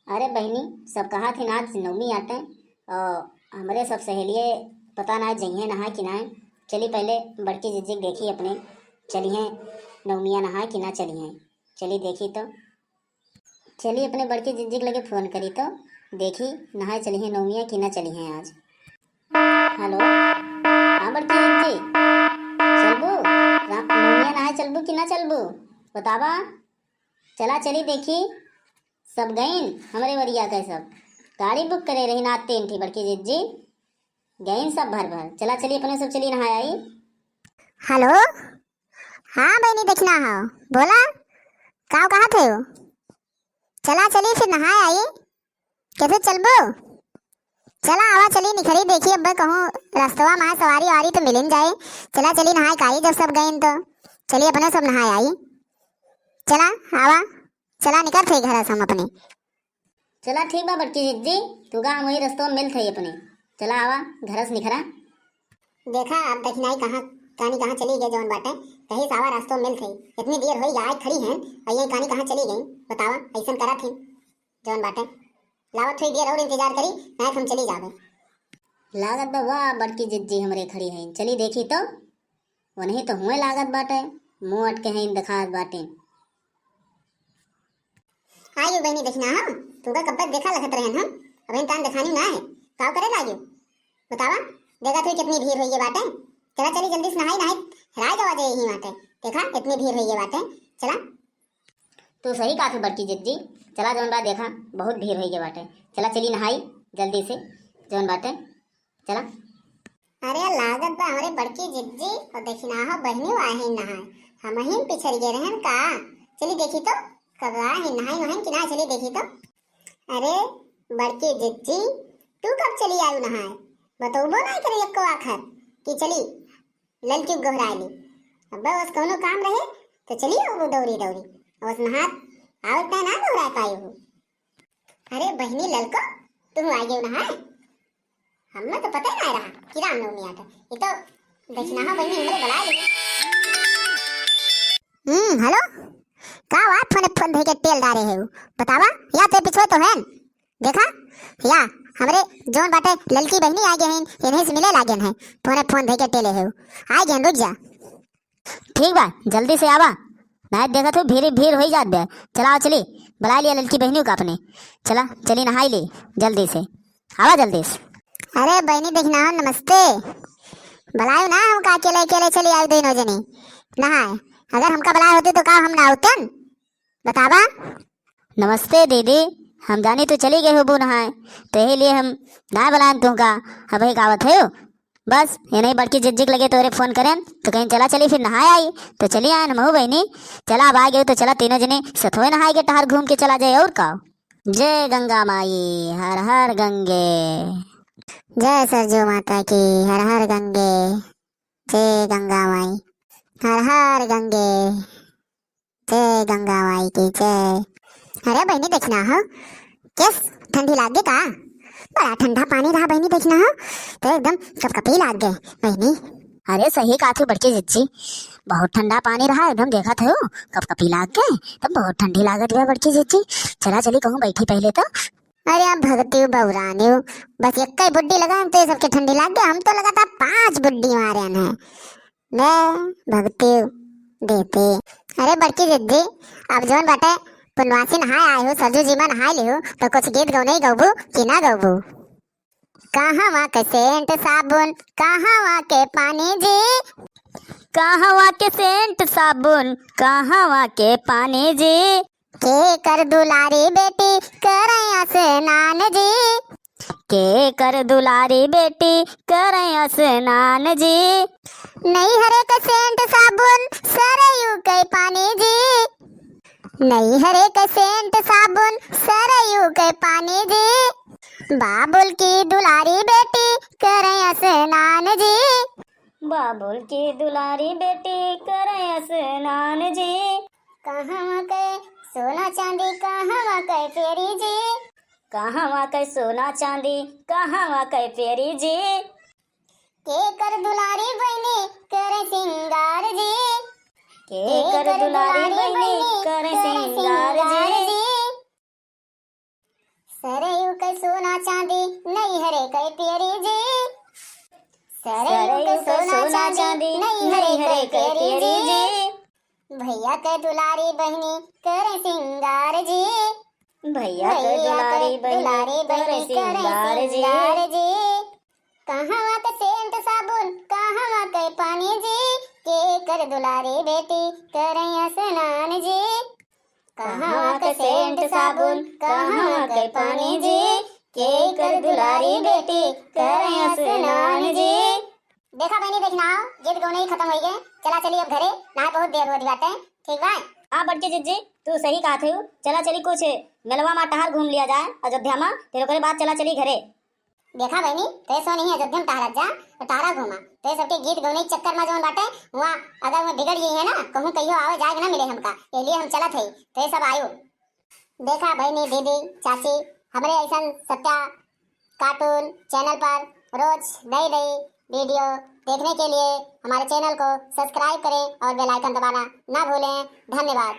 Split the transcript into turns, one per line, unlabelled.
अरे बहनी, सब कहा थी आज नवमी आटे और हमरे सब सहेलिये पता ना जइहे नहाए कि ना। चली पहले बड़की जिज्जी देखी अपने, चलिए नवमिया नहाए कि ना चलिए। चली देखी तो चली अपने बड़की जिज्जी के लगे फ़ोन करी तो देखी नहाए चलिए नवमिया कि ना चलिए आज। हेलो, हाँ बड़की जिज्जी, चलबू नवमिया नहाए चलबू कि ना चलबू बतावा। चला चली देखी सब गईन हमारे वरिया के सब गाड़ी बुक करे रही ना तीन थी बड़की जिज्जी गईन सब भर भर। चला चली अपने सब चली नहाए आई।
हेलो, हाँ बहनी देखना हो बोला का कहा थे हो। चला चली फिर नहाए आई कैसे चलबो। चला आवा चली निखरी देखी अब कहूँ रास्तवा में सवारी वारी तो मिल जाए। चला चली नहाए काई जब सब गईन तो चली अपने सब नहाए आई। चला आवा चला निकल थे घर हम अपने।
चला ठीक बा बड़की जिज्जी, तू गा वही रस्तों में मिल थे अपने। चला आवा घर से निखरा।
देखा अब देखना कहाँ कहानी कहाँ चली गई जौन बाटे कहीं सावा रास्तों में मिल थे। इतनी देर हुई आज खड़ी हैं और ये कहानी कहाँ चली गई बतावा। ऐसा करा थी जौन बाटे लावा थोड़ी देर और इंतजार करी नहीं हम चली जावे।
लागत बा वाह बड़की जिज्जी हमरे खड़ी है। चली देखी तो वही तो हुए लागत बाटे मुँह अटके हैं दिखा बाटे।
आयु बहनी देखना हाँ तू का कब तक देखा लगत रहे हम अब इन टाइम दिखानी ना है का करे लागियो बतावा। देखा तू कितनी भीड़ हुई है बाटे। चला चली जल्दी से नहाई नहाई राय गवा जाए यही बाटे। देखा कितनी भीड़ हुई है बाटे। चला
तू सही कहा थी बड़की जिज्जी। चला जौन बात देखा बहुत भीड़ हुई है बाटे। चला चली नहाई जल्दी से जौन बाटे। चला
अरे लागत बा हमारे बड़की जिज्जी और देखना हो बहनी आए हैं नहाए हम ही पिछड़ गए रहन का। चली देखी तो कब आए नहाई वहन कि ना चली देखी तो। अरे बड़की जिज्जी तू कब चली आयु नहाए बतौबो नहीं करे एको आखर कि चली ललकी गोहराली। अब बस कोनो काम रहे तो चली वो दौड़ी दौड़ी और नहात आवता ना गोहरा पाई हो। अरे बहनी ललको तुम आ गए नहाए हमें तो पता ही नहीं रहा कि रामनवमी आता। ये तो देखना हो बहनी हमरे बुला ली। हेलो का बात फोन भेके तेल डारे है बतावा या ते पिछो तो है देखा या हमरे जोन बाटे ललकी बहनी आ गए हैं इन्हीं से मिले लागे हैं फोन भेके तेले है आ गए रुक जा।
ठीक बा जल्दी से आवा मैं देखा तो भीड़ भीड़ हो ही जात बे। चला चली बुला लिया ललकी बहनियों का अपने। चला चली नहाई ली जल्दी से आवा जल्दी से।
अरे बहनी देखना हो नमस्ते बुलायो ना हम का अकेले अकेले चली आए दोनों जनी नहाए। अगर हमका बुलाए होते तो का हम ना होतन बतावा।
नमस्ते दीदी, हम जानी तो चली गए हो बू नहाए तो यही लिए हम ना बुलाएं तुमका। अब एक आवत है बस ये नहीं बड़की जिज्जी के लगे तोरे फोन करें तो कहीं चला चली फिर नहाए आई तो चली आए हम बहनी। चला अब आ गए तो चला तीनों जने सथोए नहाए के टहर घूम के चला जाए और का। जय गंगा माई हर हर गंगे।
जय सरजू माता की हर हर गंगे। जय गंगा माई हर हर गंगे। जय गंगा माई की जय। अरे बहनी देखना हो कैस ठंडी लाग गई का बड़ा ठंडा पानी रहा बहनी देखना हो तो एकदम कपकपी लाग गए बहनी।
अरे सही कहा थी बड़की जिज्जी, बहुत ठंडा पानी रहा एकदम देखा था कपकपी लाग गए तब बहुत ठंडी लागत गया बड़की जिज्जी। चला चली कहूँ बैठी पहले तो।
अरे आप भगती बउरानी बस एक ही बुड्डी लगा तो सबके ठंडी लाग गया। हम तो लगा था 5 बुड्डी मारे हैं मैं भगती देते। अरे बड़की जिद्दी अब जोन बाटे पुनवासी नहाए आए हो सरजू जी में नहाए ले हो तो कुछ गीत गौ नहीं गौबू कि ना गौबू। कहाँ वहाँ के सेंट साबुन कहाँ वहाँ के पानी जी
कहाँ वहाँ के सेंट साबुन कहाँ वहाँ के पानी जी
के कर दुलारी बेटी करे स्नान जी
के कर दुलारी बेटी करे स्नान जी
नहीं हरे के सेंट साबुन सरयू के पानी जी नहीं हरे के सेंट साबुन सरयू के पानी जी बाबुल की दुलारी बेटी करे स्नान जी
बाबुल की दुलारी बेटी करे स्नान जी
कहाँ के सोना चांदी कहाँ के फेरी जी
कहाँ वहाँ के सोना चांदी कहाँ वहाँ के फेरी जी
के कर दुलारी बहनी करे सिंगार जी
के कर दुलारी बहनी करे सिंगार जी।
सरयू के सोना चांदी नहीं हरे कई प्यारी जी, सरयू के सोना चांदी नहीं हरे कई प्यारी जी, भैया के दुलारी बहनी करे सिंगार जी,
भैया के दुलारी बहनी करे सिंगार जी।
कहाँ के सेंट साबुन कहाँ के पानी जी, के कर दुलारी बेटी करे स्नान जी, कहाँ के सेंट साबुन कहाँ के पानी जी, के कर दुलारी बेटी करे स्नान जी। देखा बहनी देखना गीत गौने ही खत्म हो गए, चला चली अब घरे, ना बहुत देर हो रही बात है, ठीक बा।
हाँ बड़की जिज्जी तू सही कहा थे, चला चली कुछ मेलवा में टहर घूम लिया जाए अयोध्या में, फिर ओकरे बाद चला चली घरे।
देखा बहनी ते सो नहीं अयोध्या में टहरा जा तो टहरा घूमा, ते सबके गीत गौने के चक्कर में जोन बाटे वहाँ अगर वो बिगड़ गई है ना, कहूँ कहियो आवे जाए ना मिले हमका, इसलिए हम चला थे ते सब आयो। देखा बहनी दीदी चाची हमारे ऐसा सत्या कार्टून चैनल पर रोज नई नई वीडियो देखने के लिए हमारे चैनल को सब्सक्राइब करें और बेल आइकन दबाना ना भूलें। धन्यवाद।